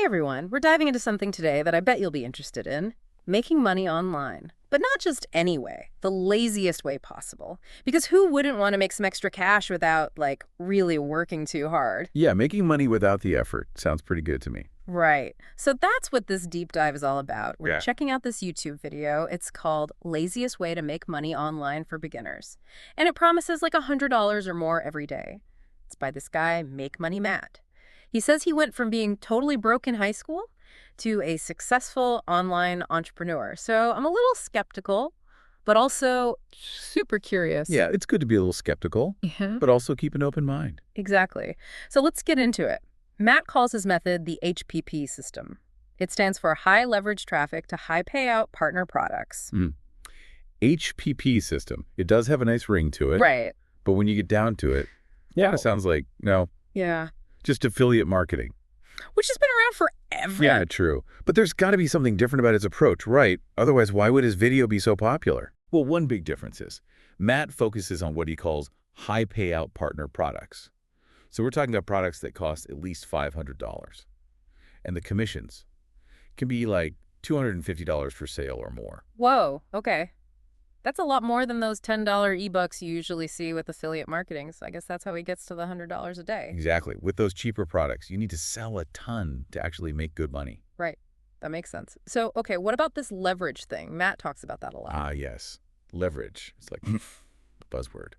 Hey everyone, we're diving into something today that I bet you'll be interested in. Making money online. But not just any way, the laziest way possible. Because who wouldn't want to make some extra cash without, like, really working too hard? Yeah, making money without the effort sounds pretty good to me. Right. So that's what this deep dive is all about. We're Yeah. checking out this YouTube video. It's called Laziest Way to Make Money Online for Beginners. And it promises like $100 or more every day. It's by this guy, Make Money Matt. He says he went from being totally broke in high school to a successful online entrepreneur. So I'm a little skeptical, but also super curious. Yeah, it's good to be a little skeptical, Yeah. but also keep an open mind. Exactly. So let's get into it. Matt calls his method the HPP system. It stands for high leverage traffic to high payout partner products. HPP system. It does have a nice ring to it, Right. but when you get down to it, it sounds like, no, Yeah. just affiliate marketing. Which has been around forever. Yeah, true. But there's got to be something different about his approach, right? Otherwise, why would his video be so popular? Well, one big difference is Matt focuses on what he calls high payout partner products. So we're talking about products that cost at least $500. And the commissions can be like $250 per sale or more. Whoa. Okay. That's a lot more than those $10 ebooks you usually see with affiliate marketing. So I guess that's how he gets to the $100 a day. Exactly. With those cheaper products, you need to sell a ton to actually make good money. Right. That makes sense. So, okay, what about this leverage thing? Matt talks about that a lot. Ah, yes. Leverage. It's like a buzzword.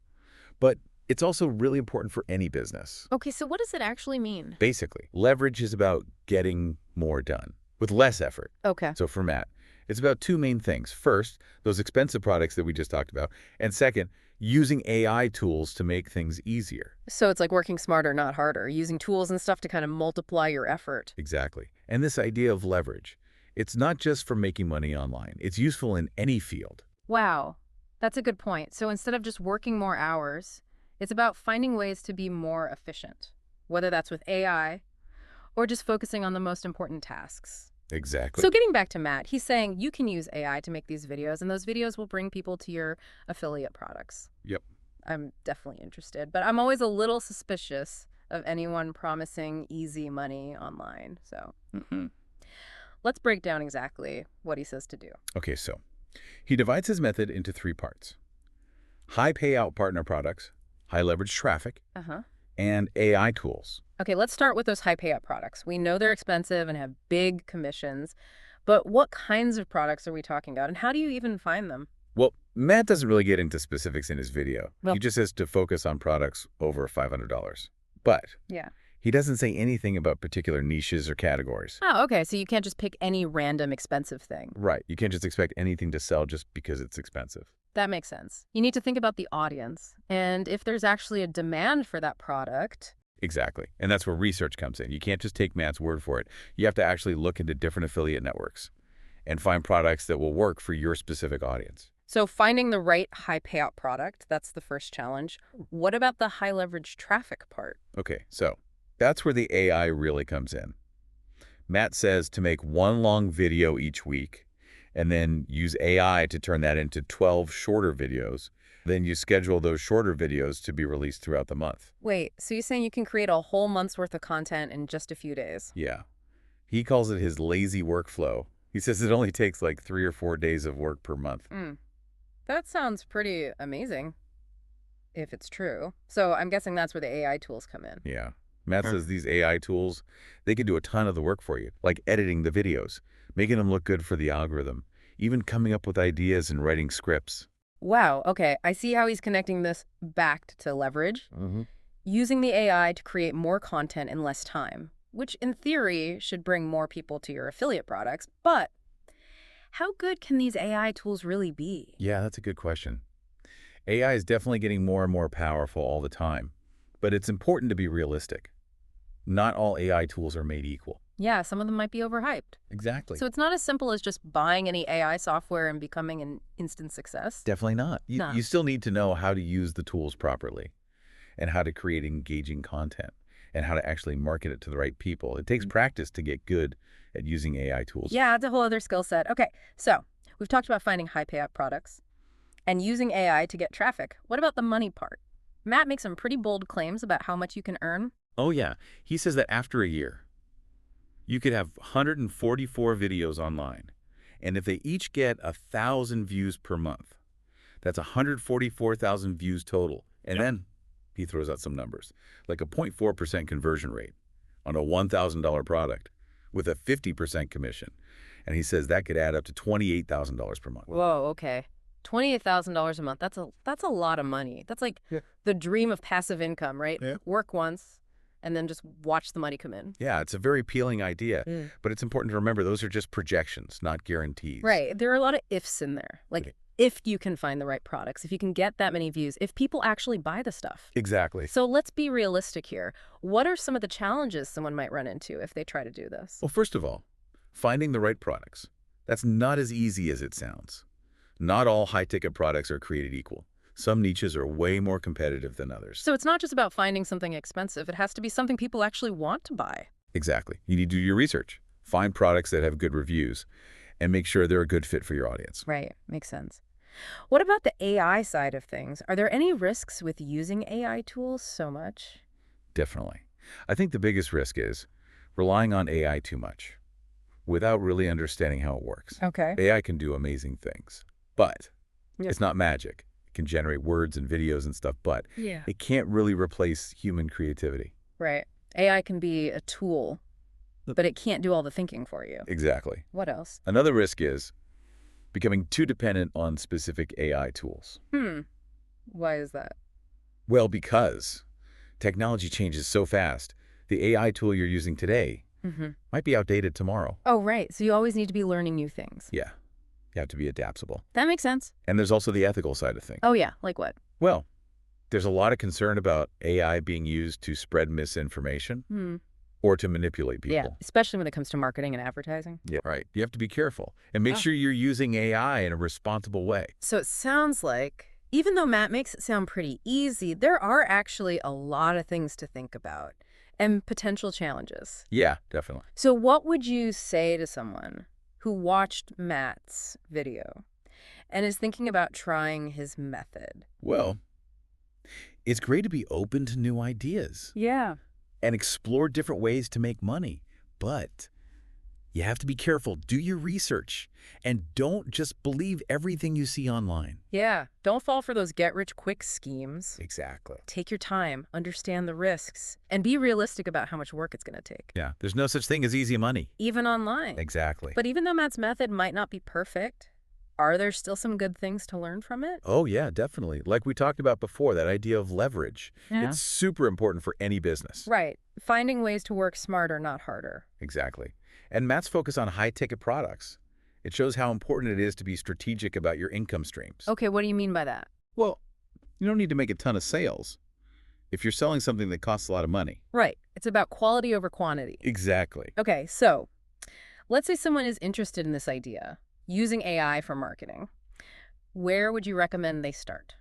But it's also really important for any business. Okay, so what does it actually mean? Basically, leverage is about getting more done with less effort. Okay. So for Matt, it's about two main things. First, those expensive products that we just talked about. And second, using AI tools to make things easier. So it's like working smarter, not harder, using tools and stuff to kind of multiply your effort. Exactly. And this idea of leverage, it's not just for making money online. It's useful in any field. Wow, that's a good point. So instead of just working more hours, it's about finding ways to be more efficient, whether that's with AI or just focusing on the most important tasks. Exactly. So getting back to Matt, he's saying you can use AI to make these videos, and those videos will bring people to your affiliate products. Yep. I'm definitely interested, but I'm always a little suspicious of anyone promising easy money online. So let's break down exactly what he says to do. Okay, so he divides his method into three parts. High payout partner products, high leverage traffic, and AI tools. Okay, let's start with those high payout products. We know they're expensive and have big commissions, but what kinds of products are we talking about, and how do you even find them? Well, Matt doesn't really get into specifics in his video. Well- He just says to focus on products over $500. But Yeah. he doesn't say anything about particular niches or categories. Oh, okay, so you can't just pick any random expensive thing. Right. You can't just expect anything to sell just because it's expensive. That makes sense. You need to think about the audience, and if there's actually a demand for that product. Exactly. And that's where research comes in. You can't just take Matt's word for it. You have to actually look into different affiliate networks and find products that will work for your specific audience. So finding the right high payout product, that's the first challenge. What about the high leverage traffic part? Okay, so that's where the AI really comes in. Matt says to make one long video each week and then use AI to turn that into 12 shorter videos. Then you schedule those shorter videos to be released throughout the month. Wait, so you're saying you can create a whole month's worth of content in just a few days? Yeah. He calls it his lazy workflow. He says it only takes like 3 or 4 days of work per month. That sounds pretty amazing, if it's true. So I'm guessing that's where the AI tools come in. Yeah. Matt says these AI tools, they can do a ton of the work for you, like editing the videos, making them look good for the algorithm, even coming up with ideas and writing scripts. Wow, okay, I see how he's connecting this back to leverage. Using the AI to create more content in less time, which in theory should bring more people to your affiliate products. But how good can these AI tools really be? Yeah, that's a good question. AI is definitely getting more and more powerful all the time, but it's important to be realistic. Not all AI tools are made equal. Yeah, some of them might be overhyped. Exactly. So it's not as simple as just buying any AI software and becoming an instant success. Definitely not. No. You still need to know how to use the tools properly and how to create engaging content and how to actually market it to the right people. It takes practice to get good at using AI tools. Yeah, it's a whole other skill set. Okay, so we've talked about finding high payout products and using AI to get traffic. What about the money part? Matt makes some pretty bold claims about how much you can earn. Oh, yeah. He says that after a year, You could have 144 videos online, and if they each get 1,000 views per month, that's 144,000 views total. And then he throws out some numbers, like a 0.4% conversion rate on a $1,000 product with a 50% commission. And he says that could add up to $28,000 per month. Whoa, okay. $28,000 a month. That's a lot of money. That's like the dream of passive income, right? Yeah. Work once and then just watch the money come in. Yeah, it's a very appealing idea, but it's important to remember those are just projections, not guarantees. Right. There are a lot of ifs in there. Like if you can find the right products, if you can get that many views, if people actually buy the stuff. Exactly. So let's be realistic here. What are some of the challenges someone might run into if they try to do this? Well, first of all, finding the right products. That's not as easy as it sounds. Not all high-ticket products are created equal. Some niches are way more competitive than others. So it's not just about finding something expensive. It has to be something people actually want to buy. Exactly. You need to do your research. Find products that have good reviews and make sure they're a good fit for your audience. Right. Makes sense. What about the AI side of things? Are there any risks with using AI tools so much? Definitely. I think the biggest risk is relying on AI too much without really understanding how it works. Okay. AI can do amazing things, but it's not magic. It can generate words and videos and stuff, but it can't really replace human creativity. Right. AI can be a tool, but it can't do all the thinking for you. Exactly. What else? Another risk is becoming too dependent on specific AI tools. Why is that? Well, because technology changes so fast, the AI tool you're using today might be outdated tomorrow. Oh, right. So you always need to be learning new things. Yeah. You have to be adaptable. That makes sense. And there's also the ethical side of things. Oh, yeah. Like what? Well, there's a lot of concern about AI being used to spread misinformation or to manipulate people. Yeah, especially when it comes to marketing and advertising. Yeah, right. You have to be careful and make sure you're using AI in a responsible way. So it sounds like, even though Matt makes it sound pretty easy, there are actually a lot of things to think about and potential challenges. Yeah, definitely. So what would you say to someone who watched Matt's video and is thinking about trying his method? Well, it's great to be open to new ideas. Yeah. And explore different ways to make money. But you have to be careful. Do your research. And don't just believe everything you see online. Yeah. Don't fall for those get-rich-quick schemes. Exactly. Take your time, understand the risks, and be realistic about how much work it's going to take. Yeah, there's no such thing as easy money. Even online. Exactly. But even though Matt's method might not be perfect, are there still some good things to learn from it? Oh, yeah, definitely. Like we talked about before, that idea of leverage. Yeah. It's super important for any business. Right. Finding ways to work smarter, not harder. Exactly. And Matt's focus on high-ticket products. It shows how important it is to be strategic about your income streams. Okay, what do you mean by that? Well, you don't need to make a ton of sales if you're selling something that costs a lot of money. Right. It's about quality over quantity. Exactly. Okay, so let's say someone is interested in this idea, using AI for marketing. Where would you recommend they start?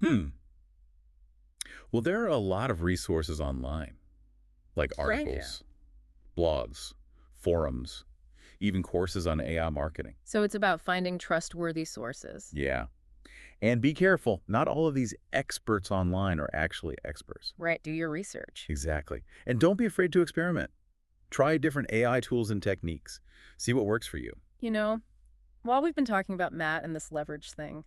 Well, there are a lot of resources online, like articles, blogs, forums, even courses on AI marketing. So it's about finding trustworthy sources. Yeah. And be careful. Not all of these experts online are actually experts. Right, do your research. Exactly. And don't be afraid to experiment. Try different AI tools and techniques. See what works for you. You know, while we've been talking about Matt and this leverage thing,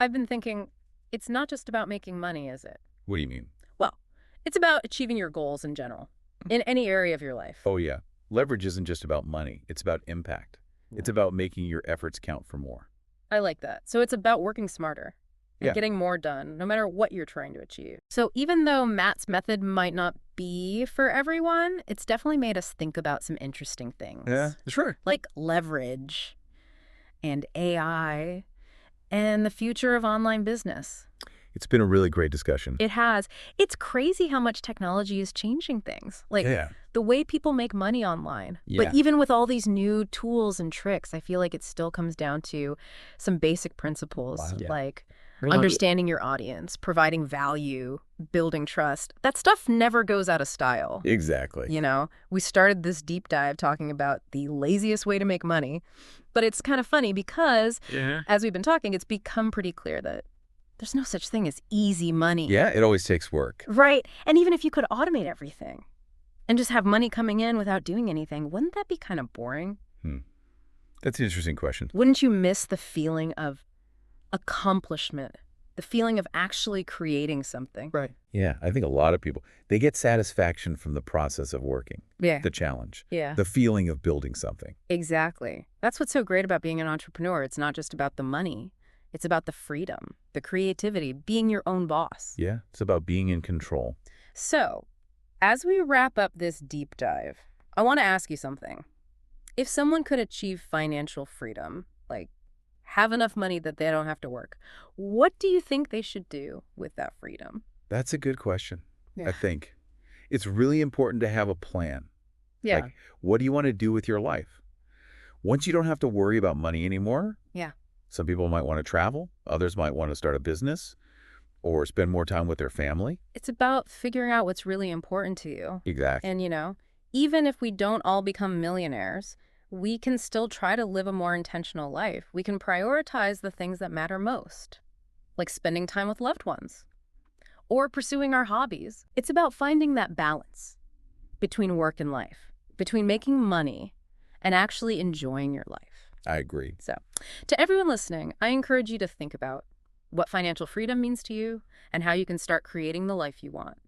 I've been thinking it's not just about making money, is it? What do you mean? Well, it's about achieving your goals in general, in any area of your life. Oh, yeah. Leverage isn't just about money. It's about impact. It's about making your efforts count for more. I like that. So it's about working smarter and Yeah. getting more done, no matter what you're trying to achieve. So even though Matt's method might not be for everyone, it's definitely made us think about some interesting things. Sure. Like leverage and AI and the future of online business. It's been a really great discussion. It has. It's crazy how much technology is changing things. Like Yeah. the way people make money online. Yeah. But even with all these new tools and tricks, I feel like it still comes down to some basic principles Yeah. like understanding your audience, providing value, building trust. That stuff never goes out of style. Exactly. You know, we started this deep dive talking about the laziest way to make money, but it's kind of funny because as we've been talking, it's become pretty clear that there's no such thing as easy money. Yeah, it always takes work. Right. And even if you could automate everything, and just have money coming in without doing anything, wouldn't that be kind of boring? That's an interesting question. Wouldn't you miss the feeling of accomplishment, the feeling of actually creating something? Right. Yeah, I think a lot of people, they get satisfaction from the process of working, Yeah. the challenge, Yeah. the feeling of building something. Exactly. That's what's so great about being an entrepreneur. It's not just about the money. It's about the freedom, the creativity, being your own boss. Yeah, it's about being in control. So, as we wrap up this deep dive, I want to ask you something. If someone could achieve financial freedom, like have enough money that they don't have to work, what do you think they should do with that freedom? That's a good question, Yeah. I think. It's really important to have a plan. Yeah. Like, what do you want to do with your life? Once you don't have to worry about money anymore, Yeah. some people might want to travel, others might want to start a business, or spend more time with their family. It's about figuring out what's really important to you. Exactly. And, even if we don't all become millionaires, we can still try to live a more intentional life. We can prioritize the things that matter most, like spending time with loved ones or pursuing our hobbies. It's about finding that balance between work and life, between making money and actually enjoying your life. I agree. So, to everyone listening, I encourage you to think about what financial freedom means to you and how you can start creating the life you want.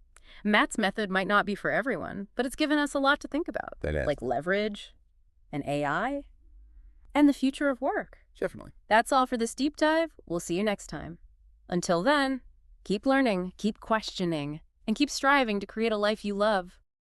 Matt's method might not be for everyone, but it's given us a lot to think about, That is. like leverage and AI and the future of work. Definitely. That's all for this deep dive. We'll see you next time. Until then, keep learning, keep questioning, and keep striving to create a life you love.